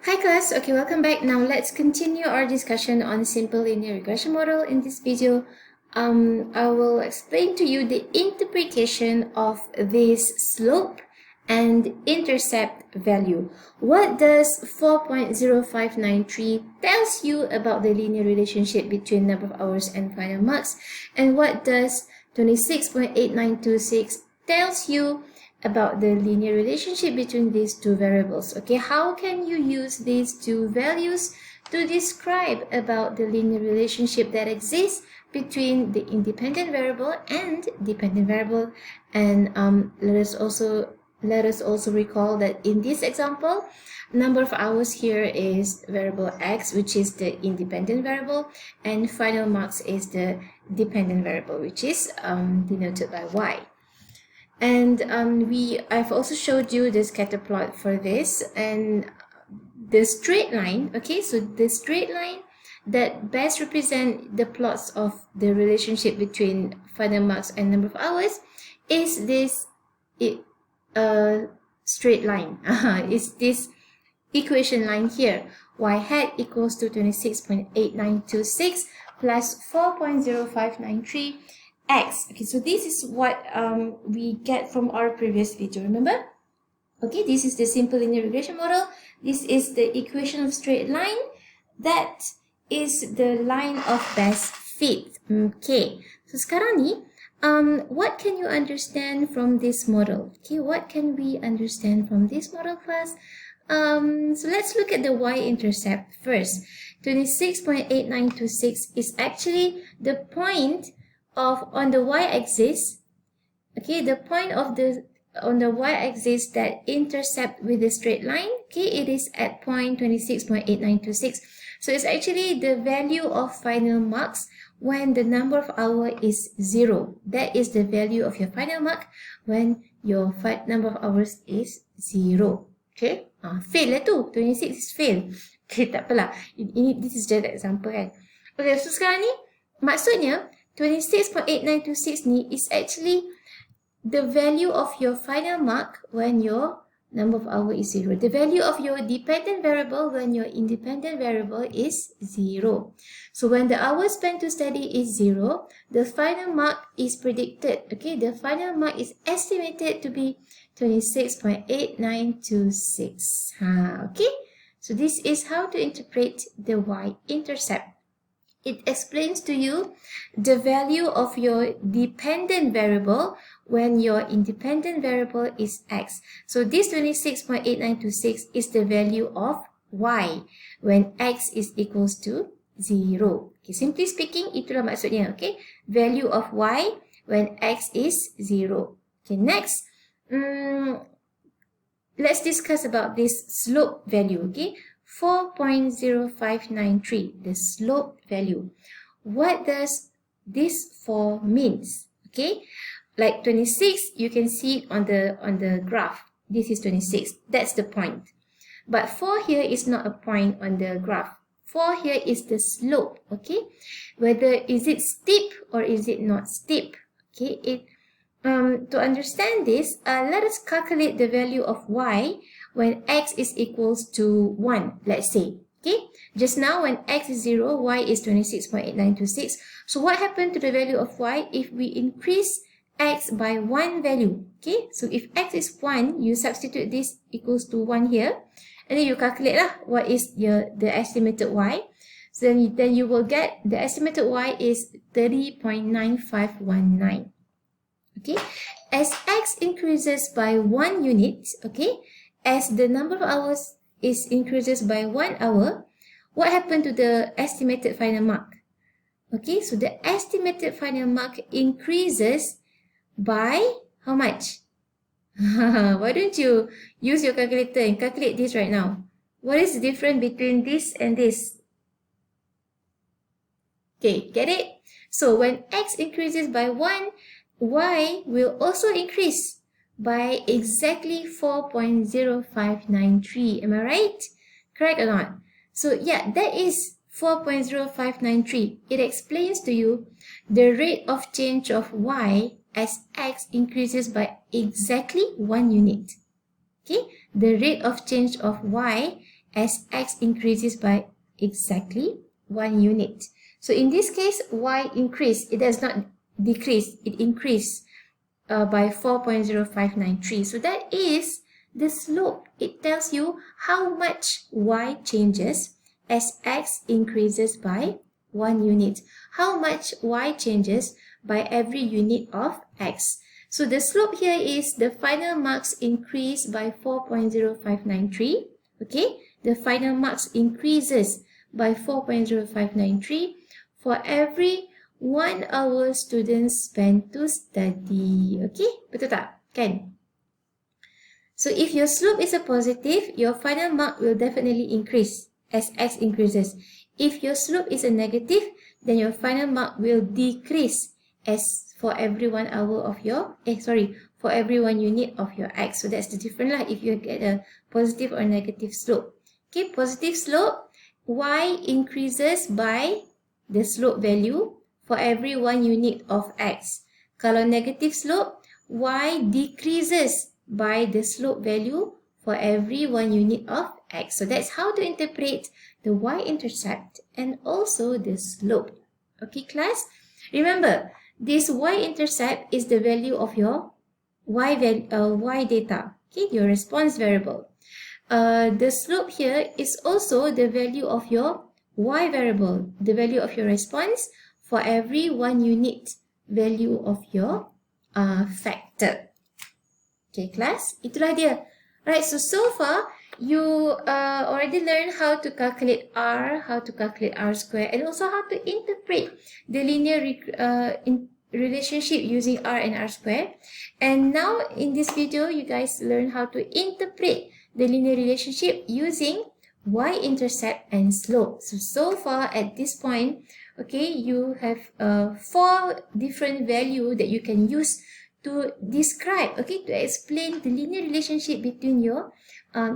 Hi class, okay, welcome back. Now let's continue our discussion on simple linear regression model. In this video, I will explain to you the interpretation of this slope and intercept value. What does 4.0593 tells you about the linear relationship between number of hours and final marks? And what does 26.8926 tells you about the linear relationship between these two variables? Okay, how can you use these two values to describe about the linear relationship that exists between the independent variable and dependent variable? And let us also recall that in this example, number of hours here is variable x, which is the independent variable, and final marks is the dependent variable, which is denoted by y. And I've also showed you the scatter plot for this and the straight line. Okay, so the straight line that best represent the plots of the relationship between final marks and number of hours is this straight line. It's this equation line here. Y hat equals to 26.8926 plus 4.0593 x. Okay, so this is what we get from our previous video, remember? Okay, this is the simple linear regression model. This is the equation of straight line. That is the line of best fit. Okay, so sekarang ni, what can you understand from this model? Okay, what can we understand from this model, class? So let's look at the y-intercept first. 26.8926 is actually the point on the y-axis, okay, the point of on the y-axis that intercept with the straight line, okay, it is at point 26.8926. So it's actually the value of final marks when the number of hours is 0. That is the value of your final mark when your number of hours is 0. Okay, fail lah tu, 26 is fail. Okay, tak apalah. This is just an example kan. Okay, so sekarang ni, maksudnya 26.8926 ni is actually the value of your final mark when your number of hours is 0. The value of your dependent variable when your independent variable is 0. So when the hours spent to study is 0, the final mark is predicted. Okay, the final mark is estimated to be 26.8926. Okay, so this is how to interpret the y-intercept. It explains to you the value of your dependent variable when your independent variable is x. So this 26.8926 is the value of y when x is equals to 0. Okay, simply speaking, itulah maksudnya. Okay, value of y when x is 0. Okay, next, let's discuss about this slope value. Okay, 4.0593, the slope value. What does this 4 means? Okay, like 26, you can see it on the graph. This is 26. That's the point. But 4 here is not a point on the graph. 4 here is the slope. Okay, whether is it steep or is it not steep? Okay, to understand this, let us calculate the value of y when x is equals to 1, let's say. Okay, just now when x is 0, y is 26.8926. So what happened to the value of y if we increase x by 1 value? Okay, so if x is 1, you substitute this equals to 1 here, and then you calculate lah what is the estimated y. So then you will get the estimated y is 30.9519. Okay, as x increases by 1 unit, okay, as the number of hours increases by 1 hour, what happened to the estimated final mark? Okay, so the estimated final mark increases by how much? Why don't you use your calculator and calculate this right now? What is the difference between this and this? Okay, get it? So when x increases by 1, y will also increase by exactly 4.0593. Am I right? Correct or not? So yeah, that is 4.0593. It explains to you the rate of change of y as x increases by exactly 1 unit. Okay, the rate of change of y as x increases by exactly 1 unit. So in this case, y increased. It does not decrease. It increased by 4.0593. So that is the slope. It tells you how much y changes as x increases by 1 unit. How much y changes by every unit of x. So the slope here is the final marks increase by 4.0593. Okay, the final marks increases by 4.0593 for every 1 hour students spend to study. Okay, betul tak? Kan? So if your slope is a positive, your final mark will definitely increase as x increases. If your slope is a negative, then your final mark will decrease as for every 1 hour of your, for every 1 unit of your x. So that's the difference lah if you get a positive or negative slope. Okay, positive slope, y increases by the slope value for every 1 unit of x. Kalau negative slope, y decreases by the slope value for every 1 unit of x. So that's how to interpret the y-intercept and also the slope. Okay, class? Remember, this y-intercept is the value of your y data, okay, your response variable. The slope here is also the value of your y variable, the value of your response for every 1 unit value of your factor. Okay, class, itulah dia. Right, so far you already learned how to calculate r, how to calculate r square, and also how to interpret the linear relationship using r and r square. And now in this video, you guys learn how to interpret the linear relationship using y-intercept and slope. So far at this point, okay, you have 4 different values that you can use to describe, okay, to explain the linear relationship between your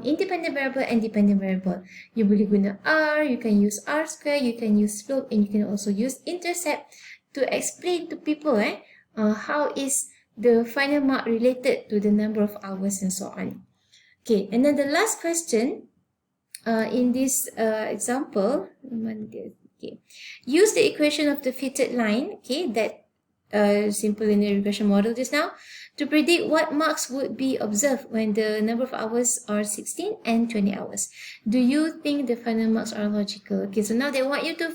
independent variable and dependent variable. You boleh guna r, you can use r square, you can use slope, and you can also use intercept to explain to people how is the final mark related to the number of hours and so on. Okay, and then the last question in this example, okay, use the equation of the fitted line, okay, that simple linear regression model just now, to predict what marks would be observed when the number of hours are 16 and 20 hours. Do you think the final marks are logical? Okay, so now they want you to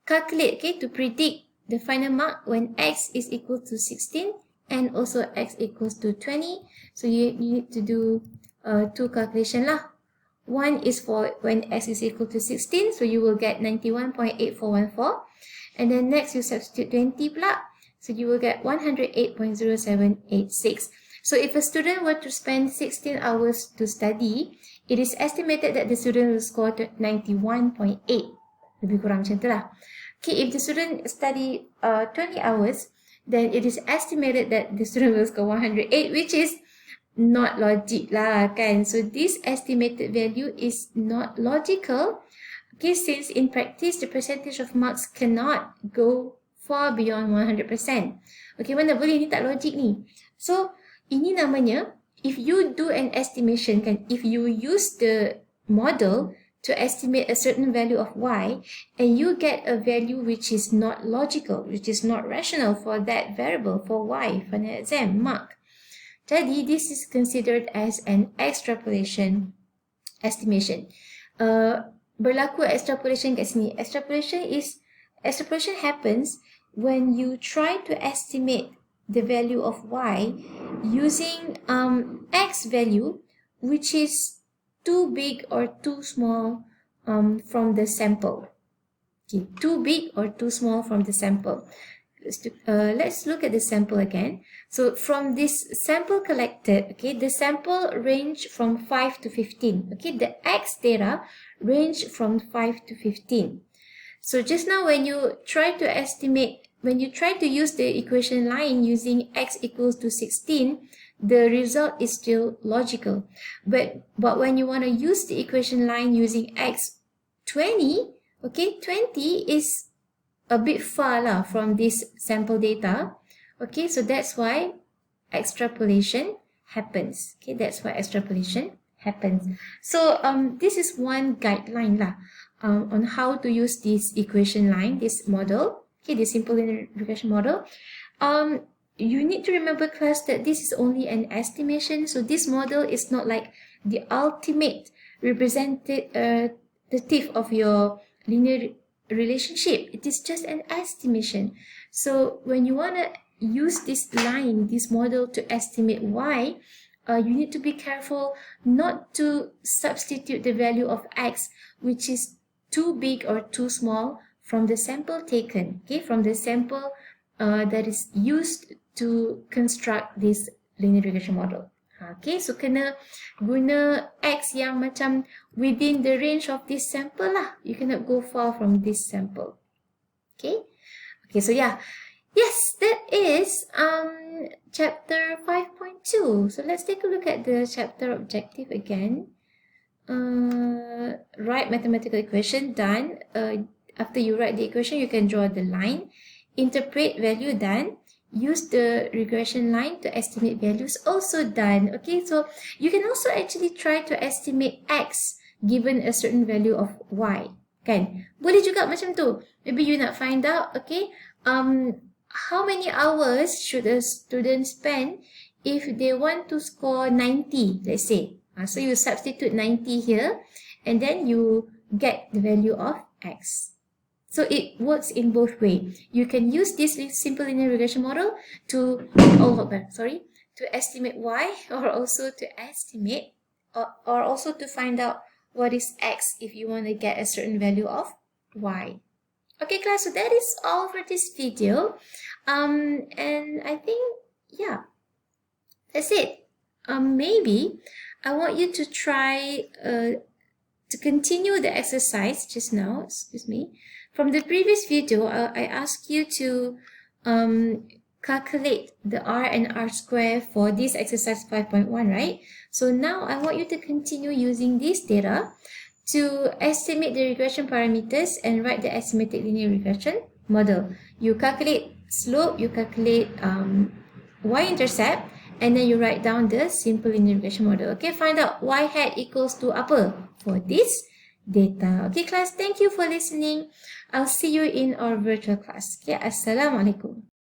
calculate, okay, to predict the final mark when x is equal to 16 and also x equals to 20. So you need to do 2 calculations lah. One is for when x is equal to 16, so you will get 91.8414. And then next you substitute 20 pula. So you will get 108.0786. So if a student were to spend 16 hours to study, it is estimated that the student will score 91.8. Lebih kurang macam tu lah. Okay, if the student study 20 hours, then it is estimated that the student will score 108, which is not logic lah, kan? So this estimated value is not logical. Okay, since in practice, the percentage of marks cannot go far beyond 100%. Okay, mana boleh, ni tak logik ni. So, ini namanya, if you do an estimation, kan, if you use the model to estimate a certain value of y, and you get a value which is not logical, which is not rational for that variable, for y, for an exam mark. Jadi, this is considered as an extrapolation estimation. Berlaku extrapolation kat sini. Extrapolation happens when you try to estimate the value of y using x value which is too big or too small from the sample. Okay, too big or too small from the sample. Let's look at the sample again. So from this sample collected, okay, the sample range from 5 to 15. Okay, the x data range from 5 to 15. So just now when you try to estimate, when you try to use the equation line using x equals to 16, the result is still logical. But when you want to use the equation line using x 20, okay, 20 is a bit far lah from this sample data. Okay, so that's why extrapolation happens. Okay, that's why extrapolation happens. So this is one guideline lah, on how to use this equation line, this model, okay, this simple linear regression model. You need to remember, class, that this is only an estimation. So this model is not like the ultimate representative of your linear relationship. It is just an estimation. So when you want to use this line, this model, to estimate y, you need to be careful not to substitute the value of x, which is too big or too small, from the sample taken, okay, from the sample that is used to construct this linear regression model. Okay, so kena guna x yang macam within the range of this sample lah. You cannot go far from this sample. Okay, so yeah, yes, that is chapter 5.2. So let's take a look at the chapter objective again. Write mathematical equation, done. After you write the equation, you can draw the line. Interpret value, done. Use the regression line to estimate values, also done. Okay, so you can also actually try to estimate x given a certain value of y. Kan? Boleh juga macam tu. Maybe you nak find out, okay, how many hours should a student spend if they want to score 90, let's say. So you substitute 90 here, and then you get the value of x. So it works in both ways. You can use this simple linear regression model to estimate y, or also to estimate, or also to find out what is x if you want to get a certain value of y. Okay, class, so that is all for this video. And I think, yeah, that's it. Maybe I want you to try to continue the exercise just now, excuse me. From the previous video, I asked you to calculate the r and r square for this exercise 5.1, right? So now I want you to continue using this data to estimate the regression parameters and write the estimated linear regression model. You calculate slope, you calculate y-intercept, and then you write down the simple linear regression model. Okay, find out y hat equals to apa for this data. Okay, class, thank you for listening. I'll see you in our virtual class. Okay, Assalamualaikum.